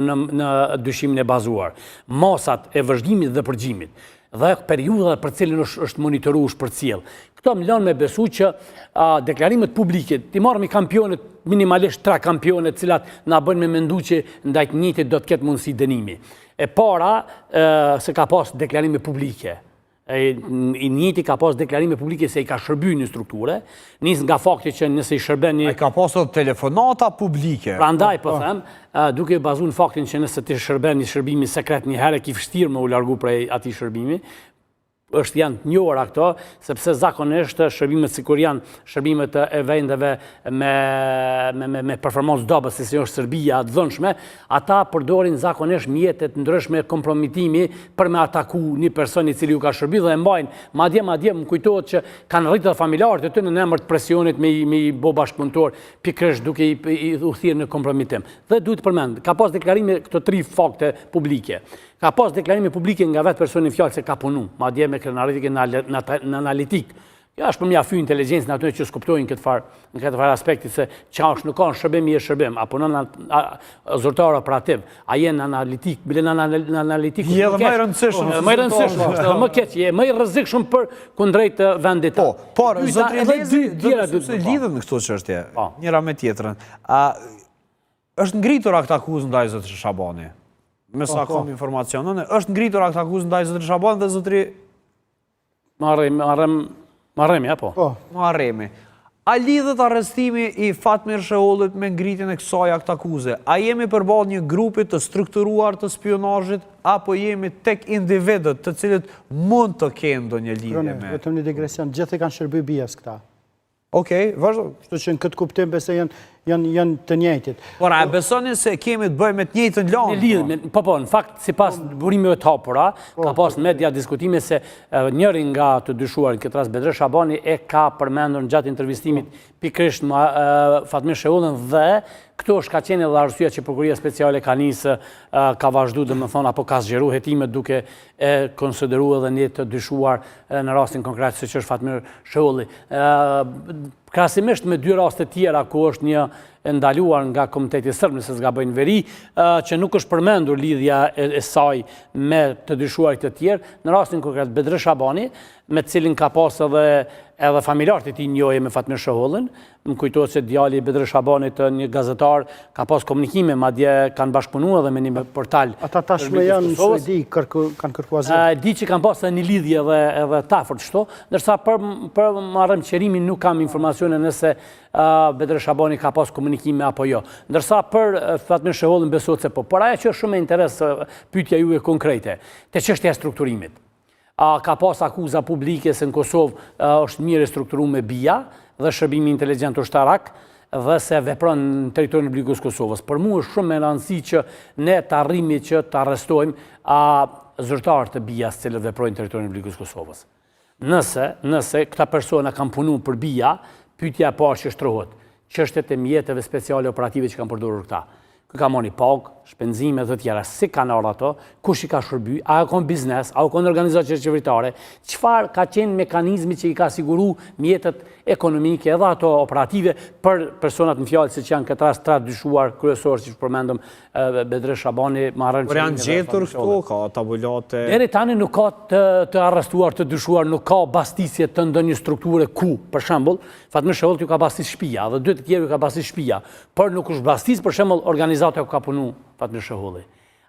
në dyshimin e bazuar, masat e vëzhgimit dhe përgjimit, dhe periudha për cilin është monitoru shpërcjell. Këto më lënë me besu që deklarimet publike, ti marrëm i kampionet, minimalisht 3 kampionet cilat na bën me mendu që ndajt njëjtit do të ketë mundësi dënimi. E para, se ka pas deklarime publike. I njëti ka pas deklarime publike se i ka shërby një strukture, nisë nga fakti që nëse i shërben një... A i ka pasur telefonata publike. Pra ndaj, po them, duke bazu në faktin që nëse ti shërben një shërbimi sekret një herë, ki vështirë me u largu prej ati shërbimi, është janë të njohura këto, sepse zakonisht shërbimet sikur janë shërbimet e vendeve me performancë dobët, si është Serbia, të dhënshme, ata përdorin zakonisht mjetet ndryshme kompromitimi për me ataku një person i cili ju ka shërbi dhe e mbajnë, madje më kujtohet që kanë rritë familjarët e të në emër të presionit me i bo bashkëpunëtor, pikërisht duke i thirrë në kompromitim. Dhe duhet përmend, ka pas deklarime këto 3 fakte publike. Ka pas deklarime publike nga vetë personin fjallë se ka punu, madje me krenalitike në analitik. Ja është për mja fy inteligencë në atyre që skuptojnë në këtë farë aspektit se qa është nuk ka në shërbim i e shërbim, apo në zërtar operativ, a jenë analitik, bile në analitik... Je dhe më i rëndësishëm. Më i rëndësishëm, është më keq, je më i rrezikshëm për kundrejt vendit. Po, por, zotri Lezi, se lidhët në këto çështje, njëra me tjetrën, është ngritur akt akuzë ndaj zotri Shabani. Me sa kam informacionën, është ngritur akt akuzë ndaj zotri Shabani dhe zotri... Marremi, apo? Po, marremi. A lidhët arrestimi i Fatmir Shehollit me ngritjen e kësaj akt akuze? A jemi përballë një grupi të strukturuar të spionazhit, apo jemi tek individët të cilët mund të kenë ndonjë lidhje me? Vetëm një digresion, gjithë kanë shërby bias këta. Okej, vazhdo. Kështu që në këtë kuptim besoj janë të njëjtit. Por a besoni se kemi të bëjmë me të njëjtën lëndë? Po, në fakt, sipas burimeve të hapura, ka pas në media diskutime se njëri nga të dyshuar në këtë rast Bedre Shabani e ka përmendur në gjatë intervistimit pikërisht me Fatmir Shehollin dhe këto është ka qenë edhe arsyeja që Prokuria Speciale ka nisë, ka vazhdu dhe më thonë, apo ka zgjeru hetimet duke e konsideru edhe një të dyshuar në rastin konkret se që është Fatmir Sheholli. Krasimisht me 2 raste tjera ku është një ndaluar nga Komiteti Sërb, nëse s'ga bëjnë veri, që nuk është përmendur lidhja e saj me të dyshuarit të tjerë, në rastin konkret Bedre Shabani, me cilin ka pas edhe familjarët e tij njohje me Fatmir Shehollin. Më kujtohet se djali i Bedre Shabanit, një gazetar, ka pas komunikime, madje kanë bashkëpunuar edhe me një portal. Ata tashmë janë në Suedi, kanë kërkuar azil. Di që kanë pas një lidhje edhe tafërt çto, ndërsa për marrëm qerimin nuk kam informacione nëse Bedre Shabani ka pas komunikime apo jo. Ndërsa për Fatmir Shehollin besohet se po. Por ajo që është shumë e interes pyetja juaj konkrete, te çështja e strukturimit. Ka pas akuza publike se në Kosovë është mirë strukturuar me BIA dhe shërbimi inteligjent ushtarak dhe se vepron në territorin e Republikës Kosovës. Për mua është shumë e rëndësishme që ne të arrijmë që të arrestojmë zyrtarët e BIA-s që veprojnë në territorin e Republikës Kosovës. Nëse këta persona kanë punuar për BIA, pyetja e parë që shtrohet, çështjet e mjeteve speciale operative që kanë përdorur këta. Kë ka moni pagë, shpenzime dhe tjera, si kanë ardhur ato, kush i ka shërby, a ka biznes, a ka organizacion qeveritare, çfarë ka qenë mekanizmi që i ka siguru mjetet ekonomike edhe ato operative për personat në fjalë se që janë këtë rast 3 dyshuar kryesorë që përmendëm Bedre Shabani, marrën. Por janë gjetur këto, ka tabulate. Deri tani nuk ka të arrestuar, të dyshuar, nuk ka bastisje të ndonjë strukture ku, për shembull, Fatmir Sheholli ka bastis shtëpia dhe 2 të tjerë ka bastis shtëpia, por nuk është bastis për shembull organizata ku ka punu Fatmir Sheholli.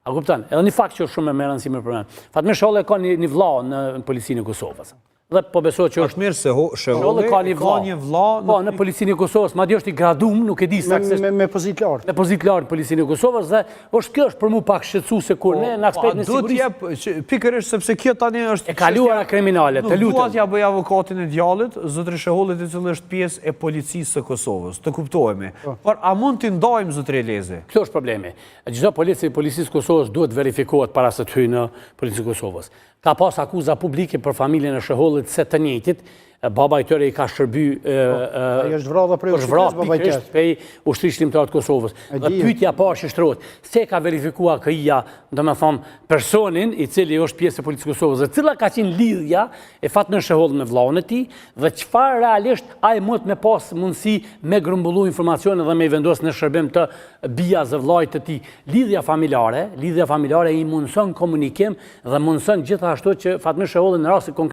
A kupton? Edhe një fakt që është shumë më rëndësishëm për ne. Fatmir Sheholli ka një vëlla në policinë e Kosovës. Dhe po besoj që është mirë se Sheholli ka një vëlla në policinë e Kosovës, madje është i graduar, nuk e di saktësisht me pozitë lartë. Me pozitë lartë në policinë e Kosovës dhe kjo është për mua pak shqetësuese kur ne në aspektin e sigurisë. Pikërisht sepse kjo tani është e kaluara kriminale, të lutem. Nuk duat ja bëj avokatin e djallit, zotri Shehollit, i cili është pjesë e policisë së Kosovës, të kuptohemi. Por a mund t'i ndajmë zotri Lezi? Kjo është problemi. Çdo policisë Kosovës duhet verifikohet para se të hyjë në policinë e Kosovës. Ka pas akuza publike për familjen e Shehollit se të njëjtit, baba i tëre i ka shërby Ai është vrarë prej është vrarë pikërisht prej ushtrisë shqiptare të Kosovës. Dhe pyetja pa shështrohet, se ka verifikuar KI-ja, domethënë personin i cili është pjesë e Policisë Kosovës, dhe cila ka qenë lidhja e Fatmirës Shehollën me vllahun e tij, dhe çfarë realisht ai mund me pas mundësi me grumbullu informacione dhe me i vendosë në shërbim të bijaz dhe vllajt të tij. Lidhja familjare i mundson komunikim dhe mundson gjithashtu që Fatmirë Shehollën në rast